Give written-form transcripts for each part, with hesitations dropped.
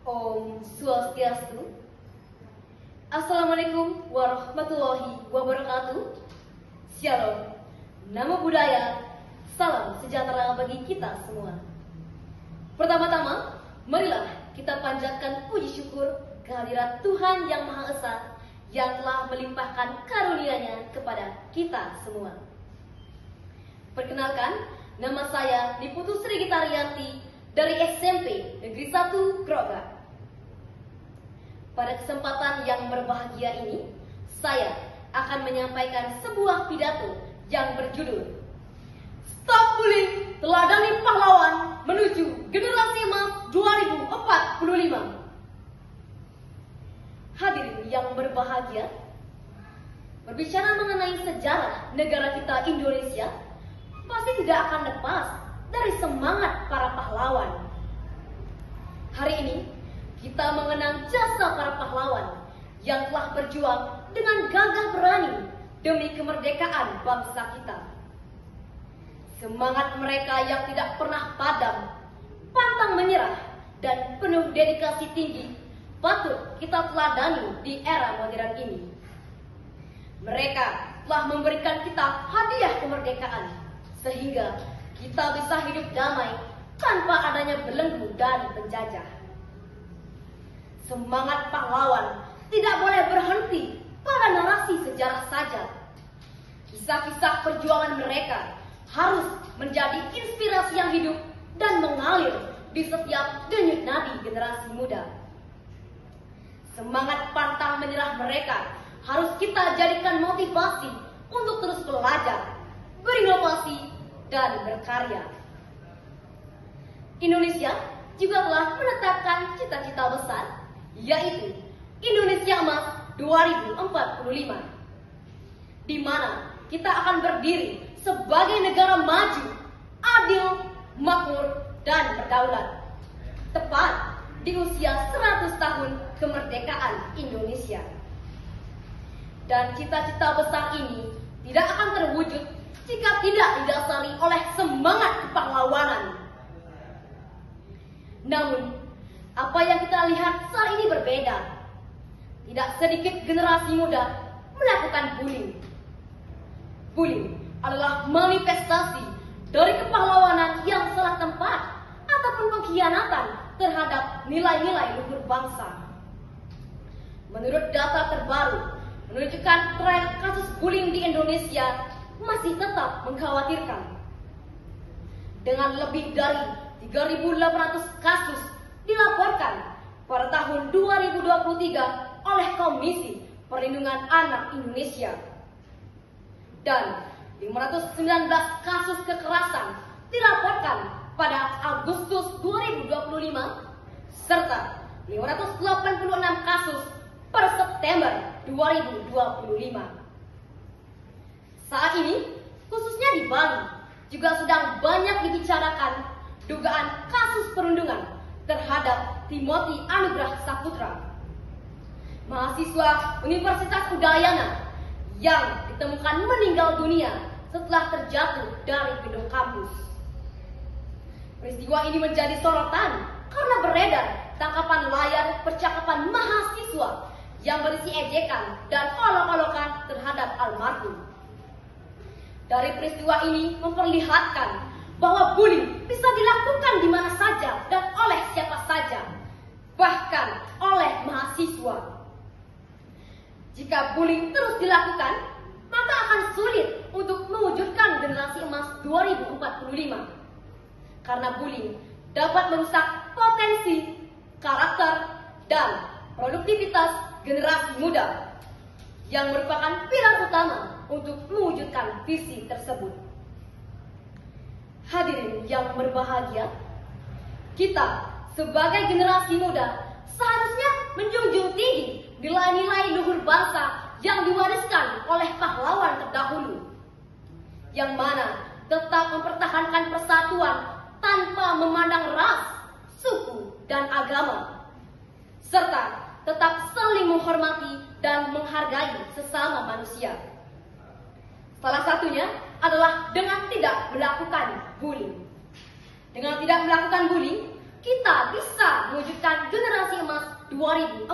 Om Swastiastu. Assalamualaikum warahmatullahi wabarakatuh. Shalom, namo buddhaya, salam sejahtera bagi kita semua. Pertama-tama, marilah kita panjatkan puji syukur kehadirat Tuhan Yang Maha Esa yang telah melimpahkan karunia-Nya kepada kita semua. Perkenalkan, nama saya Niputu Sri Gita Rianti dari SMP Negeri 1 Groga. Pada kesempatan yang berbahagia ini, saya akan menyampaikan sebuah pidato yang berjudul Stop Bullying, Teladani Pahlawan Menuju Generasi Emas 2045. Hadirin yang berbahagia, berbicara mengenai sejarah negara kita Indonesia, pasti tidak akan lepas dari semangat para pahlawan. Hari ini, kita mengenang jasa para pahlawan yang telah berjuang dengan gagah berani demi kemerdekaan bangsa kita. Semangat mereka yang tidak pernah padam, pantang menyerah, dan penuh dedikasi tinggi patut kita teladani di era modern ini. Mereka telah memberikan kita hadiah kemerdekaan, sehingga kita bisa hidup damai tanpa adanya belenggu dari penjajah. Semangat pahlawan tidak boleh berhenti pada narasi sejarah saja. Kisah-kisah perjuangan mereka harus menjadi inspirasi yang hidup dan mengalir di setiap denyut nadi generasi muda. Semangat pantang menyerah mereka harus kita jadikan motivasi untuk terus belajar, berinovasi, dan berkarya. Indonesia juga telah menetapkan cita-cita besar, yaitu Indonesia Emas 2045, di mana kita akan berdiri sebagai negara maju, adil, makmur, dan berdaulat, tepat di usia 100 tahun kemerdekaan Indonesia. Dan cita-cita besar ini tidak akan terwujud jika tidak didasari oleh semangat kepahlawanan. Namun, apa yang kita lihat saat ini berbeda. Tidak sedikit generasi muda melakukan bullying. Bullying adalah manifestasi dari kepahlawanan yang salah tempat ataupun pengkhianatan terhadap nilai-nilai luhur bangsa. Menurut data terbaru, menunjukkan tren kasus bullying di Indonesia masih tetap mengkhawatirkan. Dengan lebih dari 3.800 kasus dilaporkan pada tahun 2023 oleh Komisi Perlindungan Anak Indonesia, dan 519 kasus kekerasan dilaporkan pada Agustus 2025 serta 586 kasus per September 2025. Saat ini, khususnya di Bali, juga sedang banyak dibicarakan dugaan kasus perundungan terhadap Timothy Anugrah Saputra, mahasiswa Universitas Udayana yang ditemukan meninggal dunia setelah terjatuh dari gedung kampus. Peristiwa ini menjadi sorotan karena beredar tangkapan layar percakapan mahasiswa yang berisi ejekan dan olok-olokan terhadap almarhum. Dari peristiwa ini memperlihatkan bahwa bullying bisa dilakukan di mana saja dan oleh siapa saja, bahkan oleh mahasiswa. Jika bullying terus dilakukan, maka akan sulit untuk mewujudkan generasi emas 2045. Karena bullying dapat merusak potensi, karakter, dan produktivitas generasi muda yang merupakan pilar utama untuk mewujudkan visi tersebut. Hadirin yang berbahagia, kita sebagai generasi muda seharusnya menjunjung tinggi nilai-nilai luhur bangsa yang diwariskan oleh pahlawan terdahulu, yang mana tetap mempertahankan persatuan tanpa memandang ras, suku, dan agama, serta tetap saling menghormati dan menghargai sesama manusia. Salah satunya adalah dengan tidak melakukan bullying. Dengan tidak melakukan bullying, kita bisa mewujudkan generasi emas 2045.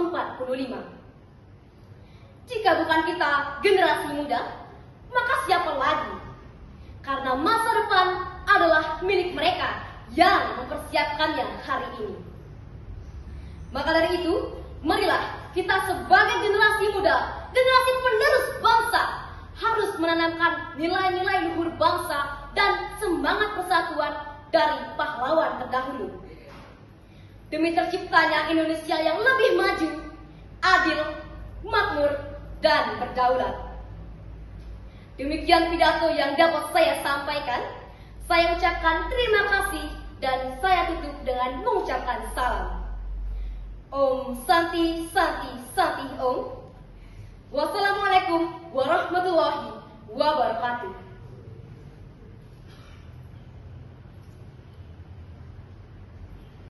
Jika bukan kita generasi muda, maka siapa lagi? Karena masa depan adalah milik mereka yang mempersiapkannya hari ini. Maka dari itu, marilah kita sebagai generasi muda, generasi penerus bangsa, harus menanamkan nilai-nilai luhur bangsa dan semangat persatuan dari pahlawan terdahulu. Demi terciptanya Indonesia yang lebih maju, adil, makmur, dan berdaulat. Demikian pidato yang dapat saya sampaikan. Saya ucapkan terima kasih dan saya tutup dengan mengucapkan salam. Om Santi Santi Santi Om. Wassalamualaikum warahmatullahi wabarakatuh.